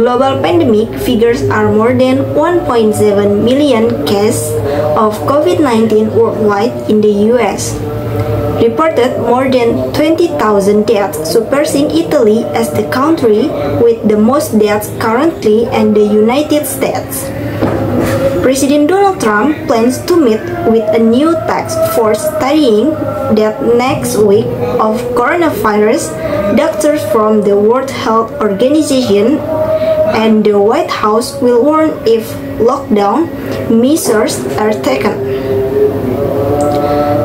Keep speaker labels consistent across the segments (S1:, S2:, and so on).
S1: global pandemic, figures are more than 1.7 million cases of COVID-19 worldwide in the US. Reported more than 20,000 deaths, surpassing Italy as the country with the most deaths currently and the United States. President Donald Trump plans to meet with a new task force studying that next week of coronavirus. Doctors from the World Health Organization and the White House will warn if lockdown measures are taken.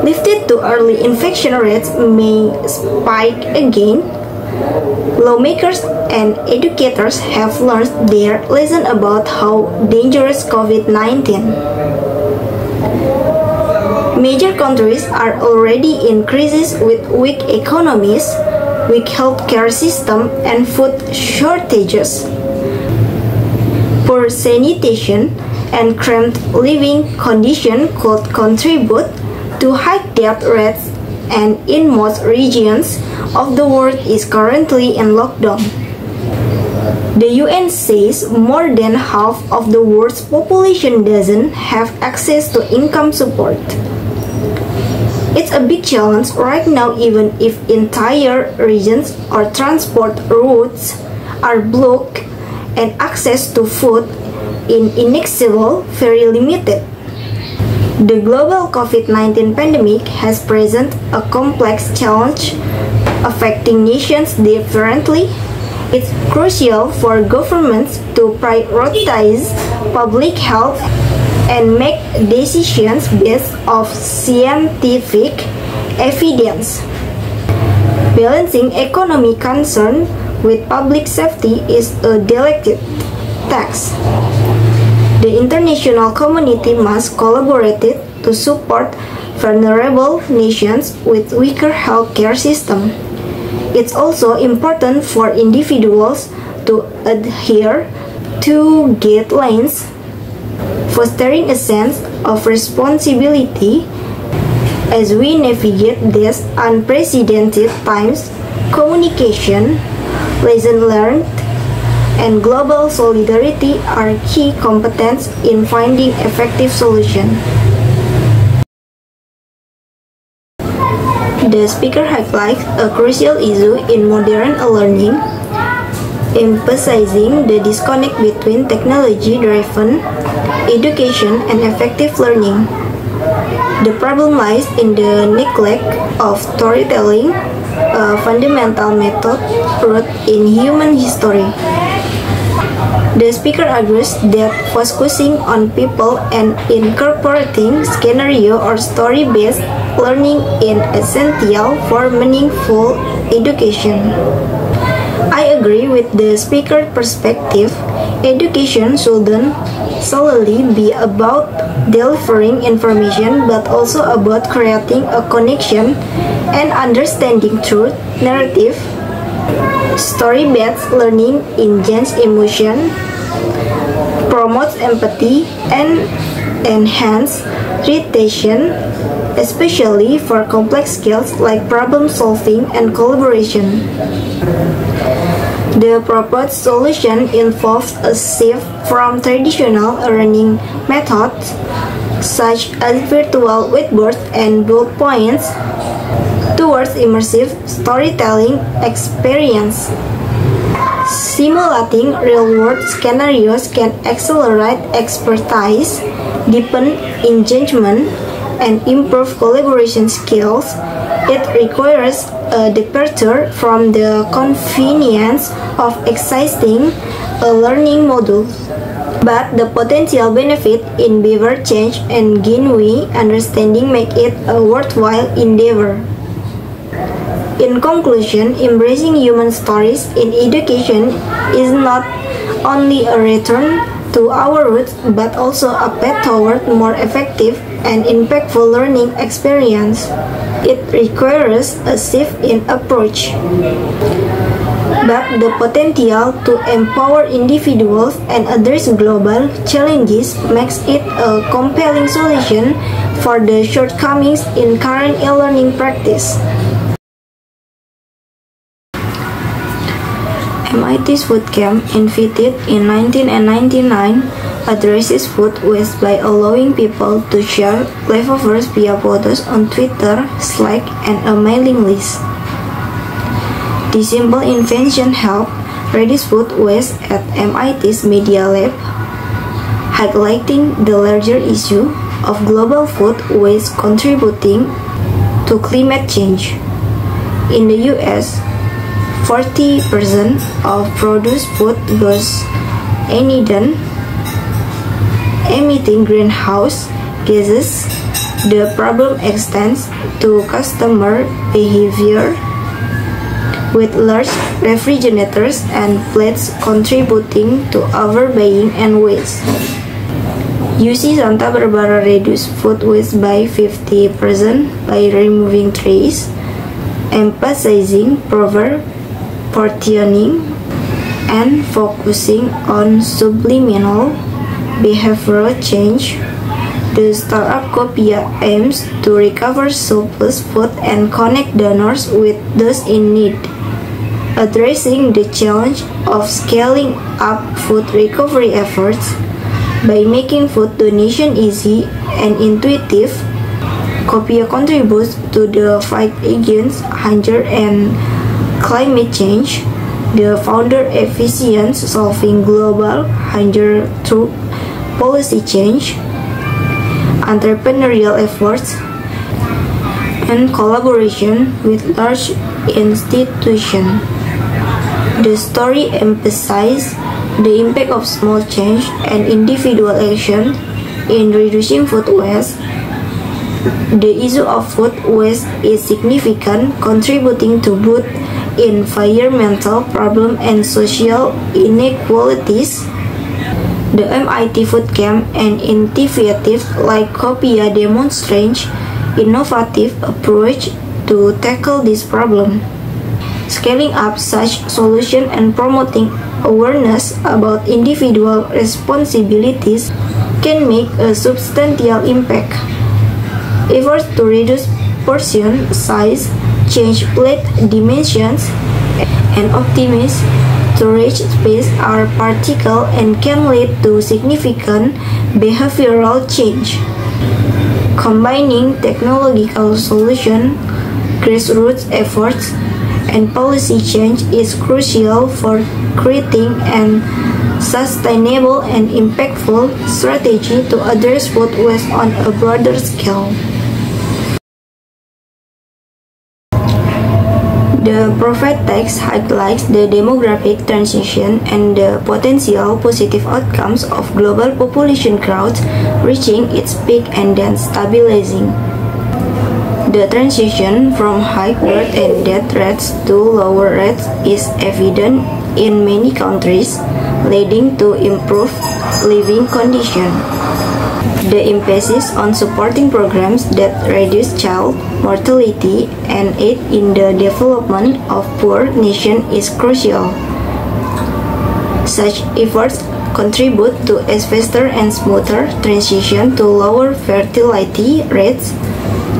S1: Lifted to early infection rates may spike again. Lawmakers and educators have learned their lesson about how dangerous COVID-19. Major countries are already in crisis with weak economies, weak healthcare system, and food shortages. Poor sanitation and cramped living conditions could contribute to high death rates, and in most regions of the world is currently in lockdown. The UN says more than half of the world's population doesn't have access to income support. It's a big challenge right now, even if entire regions or transport routes are blocked and access to food is inaccessible, very limited. The global COVID-19 pandemic has presented a complex challenge affecting nations differently. It's crucial for governments to prioritize public health and make decisions based on scientific evidence. Balancing economic concern with public safety is a delicate task. The international community must collaborate to support vulnerable nations with weaker healthcare systems. It's also important for individuals to adhere to guidelines, fostering a sense of responsibility as we navigate these unprecedented times. Communication, lessons learned, and global solidarity are key competencies in finding effective solutions. The speaker highlights a crucial issue in modern learning, emphasizing the disconnect between technology-driven education and effective learning. The problem lies in the neglect of storytelling, a fundamental method rooted in human history. The speaker argues that focusing on people and incorporating scenario or story-based learning is essential for meaningful education. I agree with the speaker's perspective. Education shouldn't solely be about delivering information, but also about creating a connection and understanding truth, narrative. Story-based learning engages emotion, promotes empathy, and enhances retention, especially for complex skills like problem solving and collaboration. The proposed solution involves a shift from traditional learning methods such as virtual whiteboards and bullet points towards immersive storytelling experience. Simulating real-world scenarios can accelerate expertise, deepen engagement, and improve collaboration skills. It requires a departure from the convenience of existing learning modules, but the potential benefit in behavior change and genuine understanding make it a worthwhile endeavor. In conclusion, embracing human stories in education is not only a return to our roots, but also a path toward more effective and impactful learning experience. It requires a shift in approach, but the potential to empower individuals and address global challenges makes it a compelling solution for the shortcomings in current e-learning practice. MIT's Food Camp, invented in 1999, addresses food waste by allowing people to share leftovers via photos on Twitter, Slack, and a mailing list. This simple invention helped reduce food waste at MIT's Media Lab, highlighting the larger issue of global food waste contributing to climate change. In the US, 40% of produced food goes uneaten, emitting greenhouse gases. The problem extends to customer behavior, with large refrigerators and plates contributing to overbuying and waste. UC Santa Barbara reduced food waste by 50% by removing trays, emphasizing proper portioning, and focusing on subliminal behavioral change. The startup Copia aims to recover surplus food and connect donors with those in need, addressing the challenge of scaling up food recovery efforts. By making food donation easy and intuitive, Copia contributes to the fight against hunger and climate change. The founder envisions solving global hunger through policy change, entrepreneurial efforts, and collaboration with large institutions. The story emphasizes the impact of small change and individual action in reducing food waste. The issue of food waste is significant, contributing to both environmental problems and social inequalities. The MIT Food Camp and initiatives like Copia demonstrate innovative approach to tackle this problem. Scaling up such solutions and promoting awareness about individual responsibilities can make a substantial impact. Efforts to reduce portion size, change plate dimensions, and optimize storage space are practical and can lead to significant behavioral change. Combining technological solutions, grassroots efforts, and policy change is crucial for creating an sustainable and impactful strategy to address food waste on a broader scale. The Prophet text highlights the demographic transition and the potential positive outcomes of global population growth reaching its peak and then stabilizing. The transition from high birth and death rates to lower rates is evident in many countries, leading to improved living conditions. The emphasis on supporting programs that reduce child mortality and aid in the development of poor nations is crucial. Such efforts contribute to a faster and smoother transition to lower fertility rates.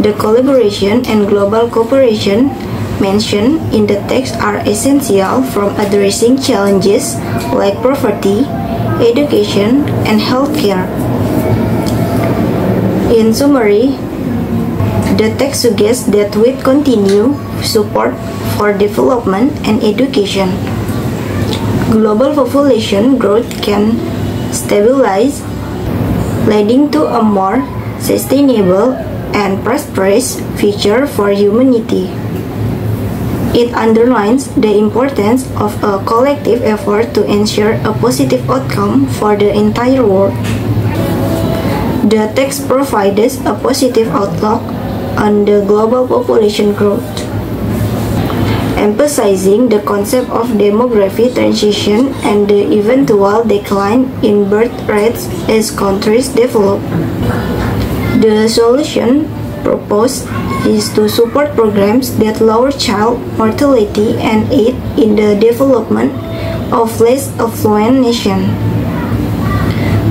S1: The collaboration and global cooperation mentioned in the text are essential from addressing challenges like poverty, education, and healthcare. In summary, the text suggests that with continued support for development and education, global population growth can stabilize, leading to a more sustainable and prosperous future for humanity. It underlines the importance of a collective effort to ensure a positive outcome for the entire world. The text provides a positive outlook on the global population growth, emphasizing the concept of demographic transition and the eventual decline in birth rates as countries develop. The solution proposed is to support programs that lower child mortality and aid in the development of less affluent nations.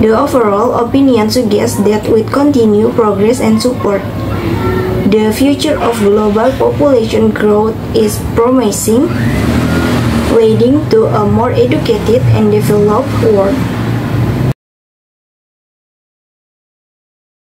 S1: The overall opinion suggests that with continued progress and support, the future of global population growth is promising. leading to a more educated and developed world.